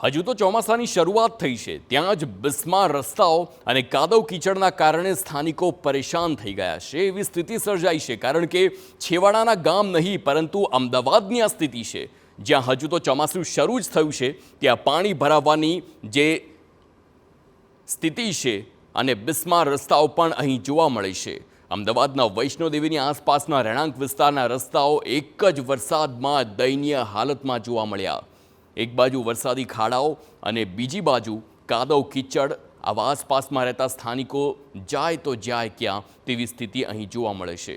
હજુ તો ચોમાસાની શરૂઆત થઈ છે, ત્યાં જ બિસ્માર રસ્તાઓ અને કાદવ કીચડના કારણે સ્થાનિકો પરેશાન થઈ ગયા છે. એવી સ્થિતિ સર્જાઈ છે કારણ કે છેવાડાના ગામ નહીં પરંતુ અમદાવાદની આ સ્થિતિ છે, જ્યાં હજુ તો ચોમાસું શરૂ જ થયું છે ત્યાં પાણી ભરાવાની જે સ્થિતિ છે અને બિસ્માર રસ્તાઓ પણ અહીં જોવા મળે છે. અમદાવાદના વૈષ્ણોદેવીની આસપાસના રહેણાંક વિસ્તારના રસ્તાઓ એક જ વરસાદમાં દયનીય હાલતમાં જોવા મળ્યા. એક બાજુ વરસાદી ખાડાઓ અને બીજી બાજુ કાદવ કીચડ. આવા આસપાસમાં રહેતા સ્થાનિકો જાય તો જાય ક્યાં તેવી સ્થિતિ અહીં જોવા મળે છે.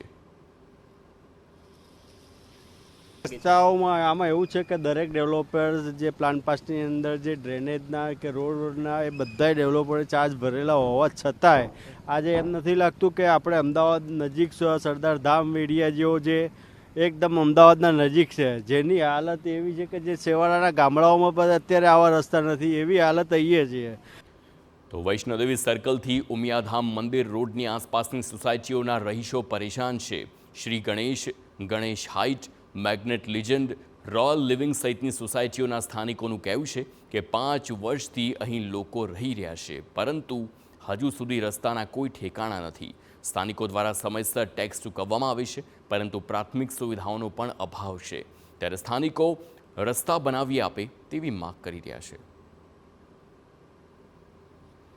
રસ્તાઓમાં આમાં એવું છે કે દરેક ડેવલપર્સ જે પ્લાન પાસની અંદર જે ડ્રેનેજના કે રોડના એ બધા ડેવલપરો ચાર્જ ભરેલા હોવા છતાંય આજે એમ નથી લાગતું કે આપણે અમદાવાદ નજીક સરદાર ધામ એરિયા જેવો જે એકદમ અમદાવાદના નજીક છે, જેની હાલત એવી છે કે જે છેવાડાના ગામડાઓમાં પણ અત્યારે આવા રસ્તા નથી, એવી હાલત અહીંયા છે. તો વૈષ્ણોદેવી સર્કલથી ઉમિયાધામ મંદિર રોડની આસપાસની સોસાયટીઓના રહીશો પરેશાન છે. Shri Ganesh, Ganesh height, magnet legend, royal living સહિતની સોસાયટીઓના સ્થાનિકોનું કહેવું છે કે 5 વર્ષથી અહીં લોકો રહી રહ્યા છે, પરંતુ હજુ સુધી રસ્તાના કોઈ ઠેકાણા નથી. સ્થાનિકો દ્વારા સમયસર ટેક્સ ચૂકવવામાં આવે છે, પરંતુ પ્રાથમિક સુવિધાઓનો પણ અભાવ છે. ત્યારે સ્થાનિકો રસ્તા બનાવી આપે તેવી માંગ કરી રહ્યા છે.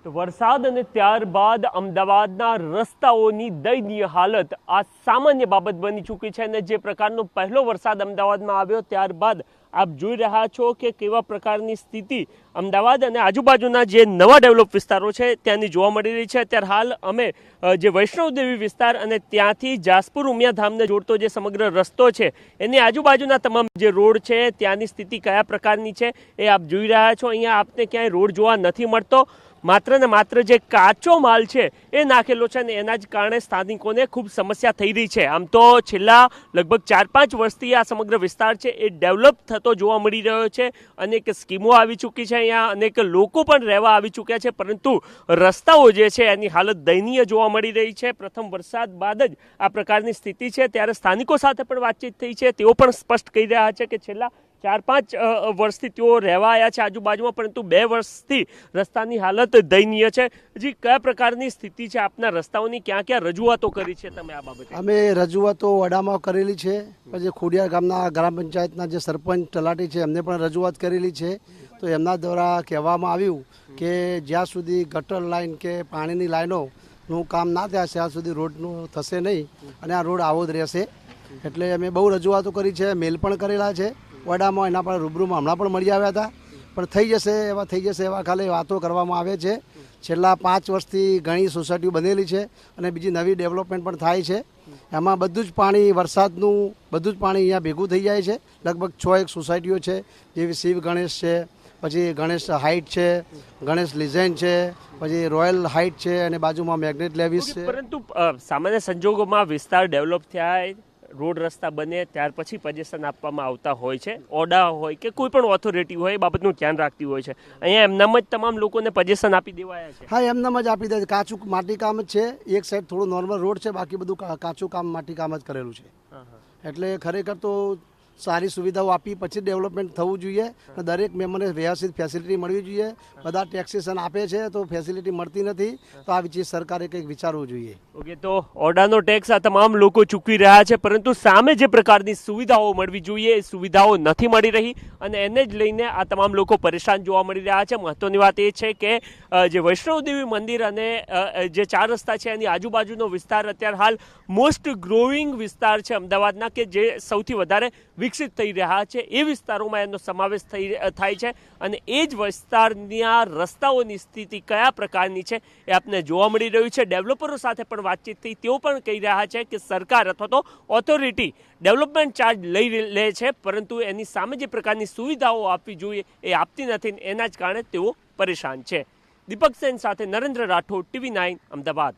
તો વરસાદ અને ત્યારબાદ અમદાવાદના રસ્તાઓની દયનીય હાલત આ સામાન્ય બાબત બની ચૂકી છે. અને જે પ્રકારનો પહેલો વરસાદ અમદાવાદમાં આવ્યો ત્યારબાદ આપ જોઈ રહ્યા છો કે કેવા પ્રકારની સ્થિતિ અમદાવાદ અને આજુબાજુના જે નવા ડેવલપ વિસ્તારો છે ત્યાંની જોવા મળી રહી છે. અત્યારે હાલ અમે જે વૈષ્ણોદેવી વિસ્તાર અને ત્યાંથી જાસપુર ઉમિયાધામને જોડતો જે સમગ્ર રસ્તો છે એની આજુબાજુના તમામ જે રોડ છે ત્યાંની સ્થિતિ કયા પ્રકારની છે એ આપ જોઈ રહ્યા છો. અહીંયા આપને ક્યાંય રોડ જોવા નથી મળતો, માત્ર ને માત્ર જે કાચો માલ છે એ નાખેલો છે અને એના જ કારણે સ્થાનિકોને ખૂબ સમસ્યા થઈ રહી છે. આમ તો છેલ્લા લગભગ 4-5 વર્ષથી આ સમગ્ર વિસ્તાર છે એ ડેવલપ થતો જોવા મળી રહ્યો છે. અનેક સ્કીમો આવી ચૂકી છે, અહીંયા અનેક લોકો પણ રહેવા આવી ચૂક્યા છે, પરંતુ રસ્તાઓ જે છે એની હાલત દયનીય જોવા મળી રહી છે. પ્રથમ વરસાદ બાદ જ આ પ્રકારની સ્થિતિ છે. ત્યારે સ્થાનિકો સાથે પણ વાતચીત થઈ છે, તેઓ પણ સ્પષ્ટ કહી રહ્યા છે કે છેલ્લા 4-5 વર્ષથી તેઓ રહેવા આવ્યા છે આજુબાજુમાં, પરંતુ 2 વર્ષથી રસ્તાની હાલત દયનીય છે. હજી કયા પ્રકારની સ્થિતિ છે આપના રસ્તાઓની, ક્યાં ક્યાં રજૂઆતો કરી છે તમે આ બાબતે? અમે રજૂઆતો વડામાં કરેલી છે, પછી ખોડિયાર ગામના ગ્રામ પંચાયતના જે સરપંચ તલાટી છે એમને પણ રજૂઆત કરેલી છે. તો એમના દ્વારા કહેવામાં આવ્યું કે જ્યાં સુધી ગટર લાઈન કે પાણીની લાઈનોનું કામ ના થાય ત્યાં સુધી રોડનું થશે નહીં અને આ રોડ આવો જ રહેશે. એટલે અમે બહુ રજૂઆતો કરી છે, મેલ પણ કરેલા છે વડામાં, એના પર રૂબરૂમાં હમણાં પણ મળી આવ્યા હતા. પણ થઈ જશે એવા ખાલી વાતો કરવામાં આવે છે. છેલ્લા 5 વર્ષથી ઘણી સોસાયટીઓ બનેલી છે અને બીજી નવી ડેવલપમેન્ટ પણ થાય છે. એમાં બધું જ પાણી, વરસાદનું બધું જ પાણી અહીંયા ભેગું થઈ જાય છે. લગભગ 6 સોસાયટીઓ છે, જેવી શિવ ગણેશ છે, પછી ગણેશ હાઇટ છે, ગણેશ લિજેન્ડ છે, પછી રોયલ હાઇટ છે અને બાજુમાં મેગ્નેટ લેવિસ છે. પરંતુ સામાન્ય સંજોગોમાં વિસ્તાર ડેવલપ થયા, રોડ રસ્તા બને ત્યાર પછી પજેશન આપવામાં આવતા હોય છે, ઓડા હોય કે કોઈ પણ ઓથોરિટી હોય એ બાબતનું ધ્યાન રાખતી હોય છે. અહીંયા એમનામ જ તમામ લોકોને પજેશન આપી દેવાયા છે. હા, એમનામ જ આપી દે. કાચું માટી કામ જ છે, એક સાઈડ થોડું નોર્મલ રોડ છે, બાકી બધું કાચું કામ માટી કામ જ કરેલું છે. એટલે ખરેખર તો સારી સુવિધાઓ આપી પછી ડેવલપમેન્ટ થવું જોઈએ અને દરેક મેમ્બરને વ્યવસ્થિત ફેસિલિટી મળવી જોઈએ. બધા ટેક્સેશન આપે છે તો ફેસિલિટી મળતી નથી, તો આ વિશે સરકારે કંઈક વિચારવું જોઈએ. ઓકે, તો ઓરડાનો ટેક્સ આ તમામ લોકો ચૂકવી રહ્યા છે, પરંતુ સામે જે પ્રકારની સુવિધાઓ મળવી જોઈએ એ સુવિધાઓ નથી મળી રહી અને એને જ લઈને આ તમામ લોકો પરેશાન જોવા મળી રહ્યા છે. મહત્વની વાત એ છે કે જે વૈષ્ણોદેવી મંદિર અને જે 4 રસ્તા છે એની આજુબાજુનો વિસ્તાર અત્યારે હાલ મોસ્ટ ગ્રોઈંગ વિસ્તાર છે અમદાવાદના, કે જે સૌથી વધારે વિકસિત થઈ રહ્યા છે એ વિસ્તારોમાં એનો સમાવેશ થાય છે. અને એ જ વિસ્તારના રસ્તાઓની સ્થિતિ કયા પ્રકારની છે એ આપને જોવા મળી રહ્યું છે. ડેવલપરો સાથે પણ વાતચીત થઈ, તેઓ પણ કહી રહ્યા છે કે સરકાર અથવા તો ઓથોરિટી ડેવલપમેન્ટ ચાર્જ લઈ લે છે, પરંતુ એની સામે જે પ્રકારની સુવિધાઓ આપવી જોઈએ એ આપતી નથી. એના જ કારણે તેઓ પરેશાન છે. દીપક સેન સાથે નરેન્દ્ર રાઠોડ, TV9 અમદાવાદ.